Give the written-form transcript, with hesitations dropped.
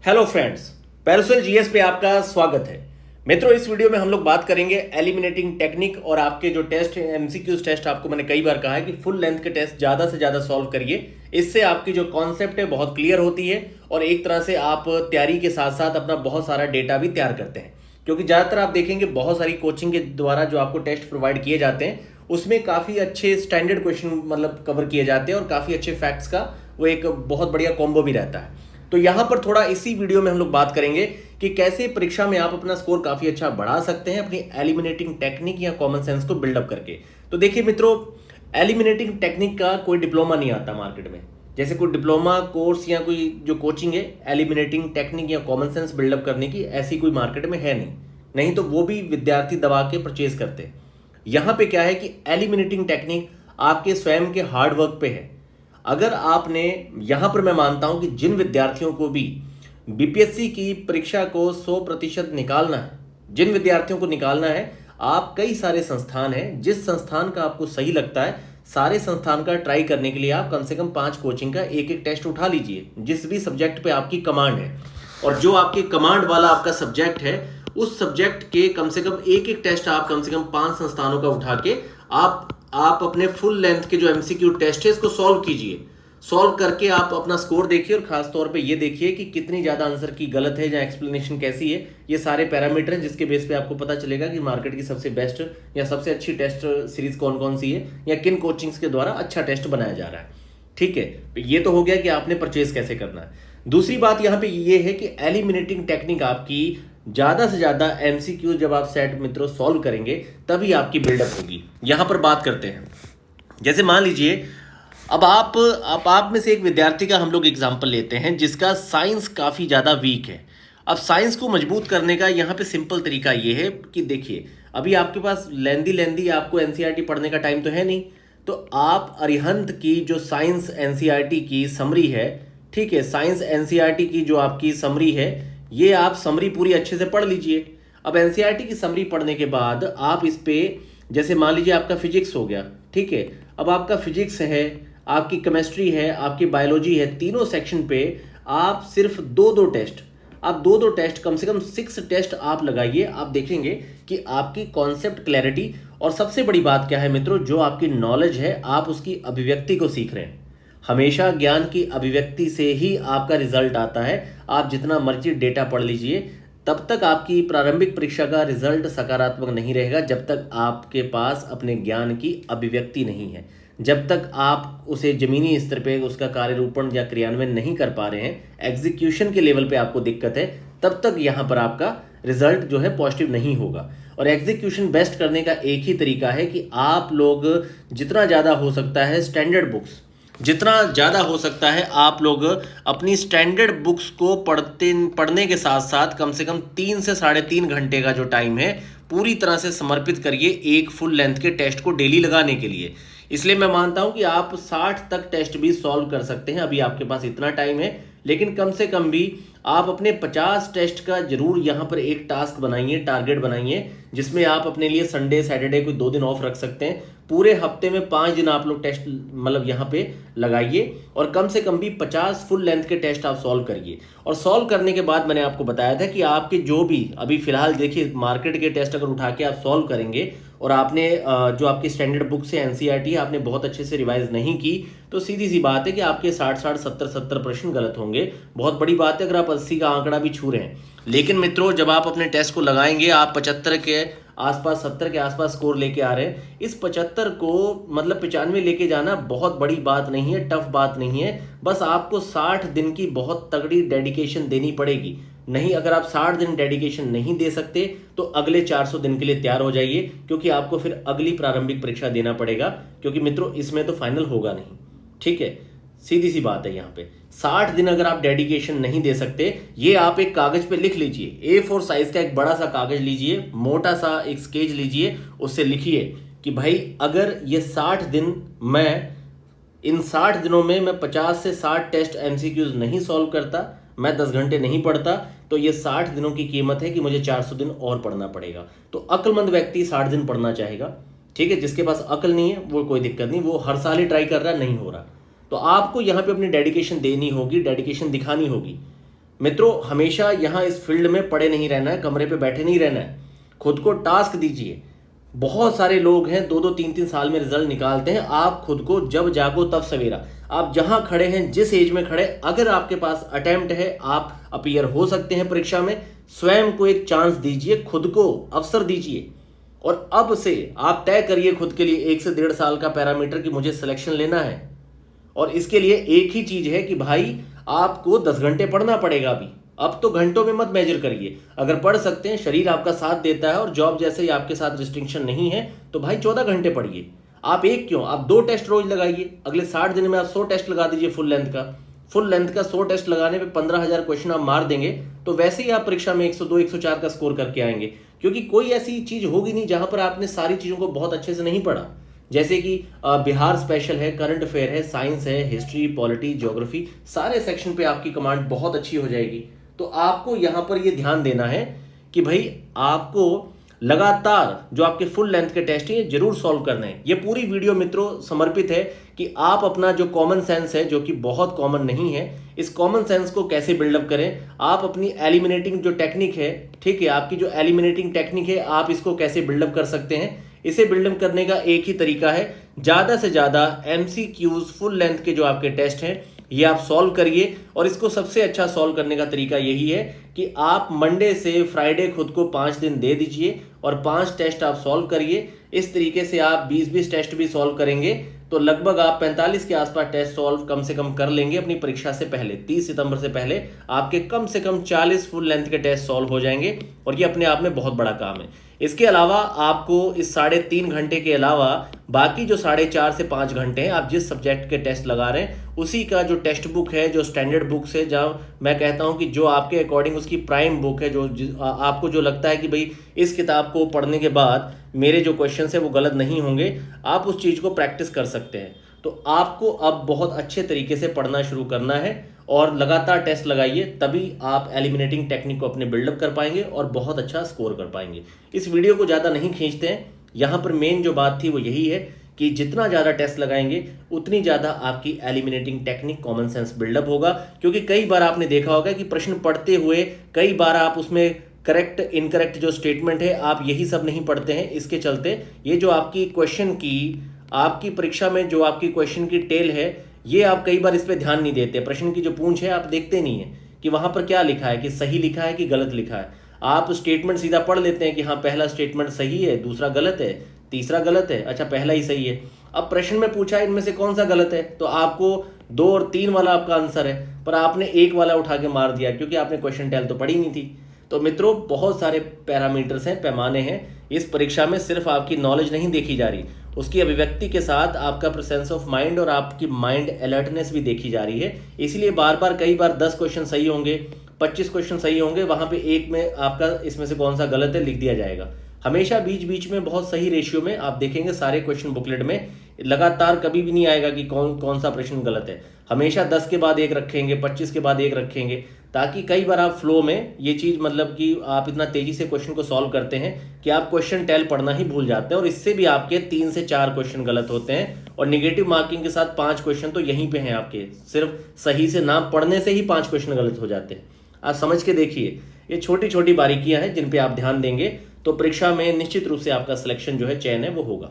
Hello friends, parasol GS पे आपका स्वागत है। मित्रों, इस वीडियो में हम लोग बात करेंगे एलिमिनेटिंग टेक्निक और आपके जो टेस्ट है एमसीक्यूज टेस्ट। आपको मैंने कई बार कहा है कि फुल लेंथ के टेस्ट ज़्यादा से ज़्यादा सॉल्व करिए। इससे आपकी जो कॉन्सेप्ट है बहुत क्लियर होती है और एक तरह से आप तैयारी के साथ साथ अपना बहुत सारा डेटा भी तैयार करते हैं। क्योंकि ज़्यादातर आप देखेंगे बहुत सारी कोचिंग के द्वारा जो आपको टेस्ट प्रोवाइड किए जाते हैं उसमें काफ़ी अच्छे स्टैंडर्ड क्वेश्चन मतलब कवर किए जाते हैं और काफ़ी अच्छे फैक्ट्स का वो एक बहुत बढ़िया कॉम्बो भी रहता है। तो यहां पर थोड़ा इसी वीडियो में हम लोग बात करेंगे कि कैसे परीक्षा में आप अपना स्कोर काफी अच्छा बढ़ा सकते हैं अपनी एलिमिनेटिंग टेक्निक या कॉमन सेंस को बिल्डअप करके। तो देखिए मित्रों, एलिमिनेटिंग टेक्निक का कोई डिप्लोमा नहीं आता मार्केट में। जैसे कोई डिप्लोमा कोर्स या कोई जो कोचिंग है एलिमिनेटिंग टेक्निक या कॉमन सेंस बिल्डअप करने की, ऐसी कोई मार्केट में है नहीं तो वो भी विद्यार्थी दबा के परचेज करते हैं। यहां पे क्या है कि एलिमिनेटिंग टेक्निक आपके स्वयं के हार्ड वर्क पे है। अगर आपने, यहां पर मैं मानता हूं कि जिन विद्यार्थियों को भी बीपीएससी की परीक्षा को 100% निकालना है, जिन विद्यार्थियों को निकालना है, आप कई सारे संस्थान हैं, जिस संस्थान का आपको सही लगता है सारे संस्थान का ट्राई करने के लिए आप कम से कम 5 कोचिंग का एक एक टेस्ट उठा लीजिए जिस भी सब्जेक्ट पे आपकी कमांड है। और जो आपके कमांड वाला आपका सब्जेक्ट है उस सब्जेक्ट के कम से कम एक एक टेस्ट आप कम से कम 5 संस्थानों का उठा के आप अपने फुल लेंथ के जो एमसीक्यू टेस्ट है इसको सॉल्व कीजिए। सॉल्व करके आप अपना स्कोर देखिए और खास तौर पे ये देखिए कि कितनी ज़्यादा आंसर की गलत है या एक्सप्लेनेशन कैसी है। ये सारे पैरामीटर हैं जिसके बेस पे आपको पता चलेगा कि मार्केट की सबसे बेस्ट या सबसे अच्छी टेस्ट सीरीज कौन कौन सी है या किन कोचिंग्स के द्वारा अच्छा टेस्ट बनाया जा रहा है। ठीक है, ये तो हो गया कि आपने परचेज कैसे करना है। दूसरी बात यहाँ पे ये है कि एलिमिनेटिंग टेक्निक आपकी ज्यादा से ज्यादा एमसीक्यू जब आप सेट मित्रों सॉल्व करेंगे तभी आपकी बिल्डअप होगी। यहां पर बात करते हैं, जैसे मान लीजिए अब आप में से एक विद्यार्थी का हम लोग एग्जांपल लेते हैं जिसका साइंस काफ़ी ज़्यादा वीक है। अब साइंस को मजबूत करने का यहाँ पे सिंपल तरीका ये है कि देखिए, अभी आपके पास लेंदी आपको एनसीईआरटी पढ़ने का टाइम तो है नहीं, तो आप अरिहंत की जो साइंस एनसीईआरटी की समरी है, ठीक है, साइंस एनसीईआरटी की जो आपकी समरी है, ये आप समरी पूरी अच्छे से पढ़ लीजिए। अब एनसीईआरटी की समरी पढ़ने के बाद आप इस पे, जैसे मान लीजिए आपका फिजिक्स हो गया, ठीक है, अब आपका फिजिक्स है, आपकी केमिस्ट्री है, आपकी बायोलॉजी है, तीनों सेक्शन पे आप सिर्फ दो टेस्ट, आप दो टेस्ट कम से कम 6 टेस्ट आप लगाइए। आप देखेंगे कि आपकी कॉन्सेप्ट क्लैरिटी, और सबसे बड़ी बात क्या है मित्रों, जो आपकी नॉलेज है आप उसकी अभिव्यक्ति को सीख रहे हैं। हमेशा ज्ञान की अभिव्यक्ति से ही आपका रिजल्ट आता है। आप जितना मर्जी डेटा पढ़ लीजिए, तब तक आपकी प्रारंभिक परीक्षा का रिजल्ट सकारात्मक नहीं रहेगा जब तक आपके पास अपने ज्ञान की अभिव्यक्ति नहीं है। जब तक आप उसे जमीनी स्तर पे उसका कार्यरूपण या क्रियान्वयन नहीं कर पा रहे हैं, एग्जीक्यूशन के लेवल पे आपको दिक्कत है, तब तक यहाँ पर आपका रिजल्ट जो है पॉजिटिव नहीं होगा। और एग्जीक्यूशन बेस्ट करने का एक ही तरीका है कि आप लोग जितना ज़्यादा हो सकता है स्टैंडर्ड बुक्स, जितना ज़्यादा हो सकता है आप लोग अपनी स्टैंडर्ड बुक्स को पढ़ने के साथ साथ कम से कम 3 से 3.5 घंटे का जो टाइम है पूरी तरह से समर्पित करिए एक फुल लेंथ के टेस्ट को डेली लगाने के लिए। इसलिए मैं मानता हूं कि आप 60 तक टेस्ट भी सॉल्व कर सकते हैं। अभी आपके पास इतना टाइम है, लेकिन कम से कम भी आप अपने 50 टेस्ट का जरूर यहाँ पर एक टास्क बनाइए, टारगेट बनाइए, जिसमें आप अपने लिए संडे सैटरडे कोई 2 दिन ऑफ रख सकते हैं। पूरे हफ्ते में 5 दिन आप लोग टेस्ट मतलब यहाँ पे लगाइए और कम से कम भी 50 फुल लेंथ के टेस्ट आप सॉल्व करिए। और सॉल्व करने के बाद मैंने आपको बताया था कि आपके जो भी अभी फिलहाल देखिए मार्केट के टेस्ट अगर उठा के आप सॉल्व करेंगे और आपने जो आपकी स्टैंडर्ड बुक से एनसीईआरटी है आपने बहुत अच्छे से रिवाइज नहीं की, तो सीधी सी बात है कि आपके 60 70 प्रश्न गलत होंगे। बहुत बड़ी बात है अगर आप 80 का आंकड़ा भी छू रहे हैं। लेकिन मित्रों, जब आप अपने टेस्ट को लगाएंगे, आप 75 के आसपास 70 के आसपास स्कोर लेके आ रहे हैं, इस 75 को मतलब 95 लेके जाना बहुत बड़ी बात नहीं है, टफ बात नहीं है। बस आपको 60 दिन की बहुत तगड़ी डेडिकेशन देनी पड़ेगी। नहीं, अगर आप 60 दिन डेडिकेशन नहीं दे सकते तो अगले 400 दिन के लिए तैयार हो जाइए, क्योंकि आपको फिर अगली प्रारंभिक परीक्षा देना पड़ेगा, क्योंकि मित्रों इसमें तो फाइनल होगा नहीं। ठीक है, सीधी सी बात है। यहाँ पे 60 दिन अगर आप डेडिकेशन नहीं दे सकते, ये आप एक कागज पे लिख लीजिए, A4 साइज का एक बड़ा सा कागज लीजिए, मोटा सा एक स्केच लीजिए, उससे लिखिए कि भाई अगर ये 60 दिन इन 60 दिनों में मैं 50 से 60 टेस्ट एमसीक्यूज नहीं सॉल्व करता, मैं 10 घंटे नहीं पढ़ता, तो ये 60 दिनों की कीमत है कि मुझे 400 दिन और पढ़ना पड़ेगा। तो अक्लमंद व्यक्ति 60 दिन पढ़ना चाहेगा। ठीक है, जिसके पास अकल नहीं है वो कोई दिक्कत नहीं, वो हर साल ही ट्राई कर रहा है, नहीं हो रहा। तो आपको यहाँ पे अपनी डेडिकेशन देनी होगी, डेडिकेशन दिखानी होगी। मित्रों हमेशा यहाँ इस फील्ड में पड़े नहीं रहना है, कमरे पे बैठे नहीं रहना है, खुद को टास्क दीजिए। बहुत सारे लोग हैं 2-2 3-3 साल में रिजल्ट निकालते हैं। आप खुद को जब जागो तब सवेरा, आप जहां खड़े हैं, जिस एज में खड़े, अगर आपके पास अटेम्प्ट है, आप अपीयर हो सकते हैं परीक्षा में। स्वयं को एक चांस दीजिए, खुद को अवसर दीजिए और अब से आप तय करिए खुद के लिए 1 से 1.5 साल का पैरामीटर कि मुझे सिलेक्शन लेना है। और इसके लिए एक ही चीज है कि भाई आपको 10 घंटे पढ़ना पड़ेगा। अभी अब तो घंटों में मत मेजर करिए, अगर पढ़ सकते हैं, शरीर आपका साथ देता है और जॉब जैसे ही आपके साथ रिस्ट्रिक्शन नहीं है, तो भाई 14 घंटे पढ़िए। आप एक क्यों, आप 2 टेस्ट रोज लगाइए। अगले 60 दिन में आप 100 टेस्ट लगा दीजिए फुल लेंथ का। फुल लेंथ का 100 टेस्ट लगाने पे 15,000 क्वेश्चन आप मार देंगे, तो वैसे ही आप परीक्षा में 102-104 का स्कोर करके आएंगे। क्योंकि कोई ऐसी चीज होगी नहीं जहां पर आपने सारी चीजों को बहुत अच्छे से नहीं पढ़ा। जैसे कि बिहार स्पेशल है, करंट अफेयर है, साइंस है, हिस्ट्री, पॉलिटी, ज्योग्राफी, सारे सेक्शन पे आपकी कमांड बहुत अच्छी हो जाएगी। तो आपको यहां पर ये ध्यान देना है कि भाई आपको लगातार जो आपके फुल लेंथ के टेस्ट हैं ये जरूर सॉल्व करना है। ये पूरी वीडियो मित्रों समर्पित है कि आप अपना जो कॉमन सेंस है, जो कि बहुत कॉमन नहीं है, इस कॉमन सेंस को कैसे बिल्डअप करें। आप अपनी एलिमिनेटिंग जो टेक्निक है, ठीक है, आपकी जो एलिमिनेटिंग टेक्निक है, आप इसको कैसे बिल्डअप कर सकते हैं। इसे बिल्डअप करने का एक ही तरीका है, ज्यादा से ज्यादा एमसीक्यूज फुल लेंथ के जो आपके टेस्ट हैं ये आप सॉल्व करिए। और इसको सबसे अच्छा सॉल्व करने का तरीका यही है कि आप मंडे से फ्राइडे खुद को 5 दिन दे दीजिए और 5 टेस्ट आप सॉल्व करिए। इस तरीके से आप 20-20 टेस्ट भी सॉल्व करेंगे तो लगभग आप 45 के आसपास टेस्ट सॉल्व कम से कम कर लेंगे अपनी परीक्षा से पहले। 30 सितंबर से पहले आपके कम से कम 40 फुल लेंथ के टेस्ट सॉल्व हो जाएंगे और ये अपने आप में बहुत बड़ा काम है। इसके अलावा आपको इस 3.5 घंटे के अलावा बाकी जो 4.5 से 5 घंटे हैं, आप जिस सब्जेक्ट के टेस्ट लगा रहे हैं उसी का जो टेक्स्ट बुक है, जो स्टैंडर्ड बुक्स है, जहाँ मैं कहता हूँ कि जो आपके अकॉर्डिंग उसकी प्राइम बुक है, जो आपको जो लगता है कि भाई इस किताब को पढ़ने के बाद मेरे जो क्वेश्चन है वो गलत नहीं होंगे, आप उस चीज़ को प्रैक्टिस कर सकते हैं। तो आपको अब बहुत अच्छे तरीके से पढ़ना शुरू करना है और लगातार टेस्ट लगाइए, तभी आप एलिमिनेटिंग टेक्निक को अपने बिल्डअप कर पाएंगे और बहुत अच्छा स्कोर कर पाएंगे। इस वीडियो को ज़्यादा नहीं खींचते हैं, यहाँ पर मेन जो बात थी वो यही है कि जितना ज़्यादा टेस्ट लगाएंगे उतनी ज़्यादा आपकी eliminating technique, common sense buildup होगा। क्योंकि कई बार आपने देखा होगा कि प्रश्न पढ़ते हुए कई बार आप उसमें करेक्ट इनकरेक्ट जो स्टेटमेंट है आप यही सब नहीं पढ़ते हैं। इसके चलते ये जो आपकी क्वेश्चन की, आपकी परीक्षा में जो आपकी क्वेश्चन की टेल है, ये आप कई बार इस पर ध्यान नहीं देते। प्रश्न की जो पूंछ है आप देखते नहीं है कि वहां पर क्या लिखा है, कि सही लिखा है कि गलत लिखा है। आप स्टेटमेंट सीधा पढ़ लेते हैं कि हाँ पहला स्टेटमेंट सही है, दूसरा गलत है, तीसरा गलत है, अच्छा पहला ही सही है। अब प्रश्न में पूछा है इनमें से कौन सा गलत है, तो आपको 2 और 3 वाला आपका आंसर है, पर आपने 1 वाला उठा के मार दिया क्योंकि आपने क्वेश्चन टेल तो पढ़ी नहीं थी। तो मित्रों बहुत सारे पैरामीटर्स हैं, पैमाने हैं। इस परीक्षा में सिर्फ आपकी नॉलेज नहीं देखी जा रही, उसकी अभिव्यक्ति के साथ आपका प्रेजेंस ऑफ माइंड और आपकी माइंड अलर्टनेस भी देखी जा रही है। इसलिए बार बार कई बार 10 क्वेश्चन सही होंगे, 25 क्वेश्चन सही होंगे, वहां पे एक में आपका इसमें से कौन सा गलत है लिख दिया जाएगा। हमेशा बीच बीच में बहुत सही रेशियो में आप देखेंगे सारे क्वेश्चन बुकलेट में, लगातार कभी भी नहीं आएगा कि कौन सा प्रश्न गलत है। हमेशा 10 के बाद 1 रखेंगे, 25 के बाद 1 रखेंगे, ताकि कई बार आप फ्लो में ये चीज़, मतलब कि आप इतना तेजी से क्वेश्चन को सॉल्व करते हैं कि आप क्वेश्चन टेल पढ़ना ही भूल जाते हैं और इससे भी आपके 3 से 4 क्वेश्चन गलत होते हैं और निगेटिव मार्किंग के साथ 5 क्वेश्चन तो यहीं पे हैं आपके। सिर्फ सही से नाम पढ़ने से ही 5 क्वेश्चन गलत हो जाते हैं। आप समझ के देखिए, ये छोटी छोटी बारीकियां हैं जिन पे आप ध्यान देंगे तो परीक्षा में निश्चित रूप से आपका सिलेक्शन जो है, चयन है, वो होगा।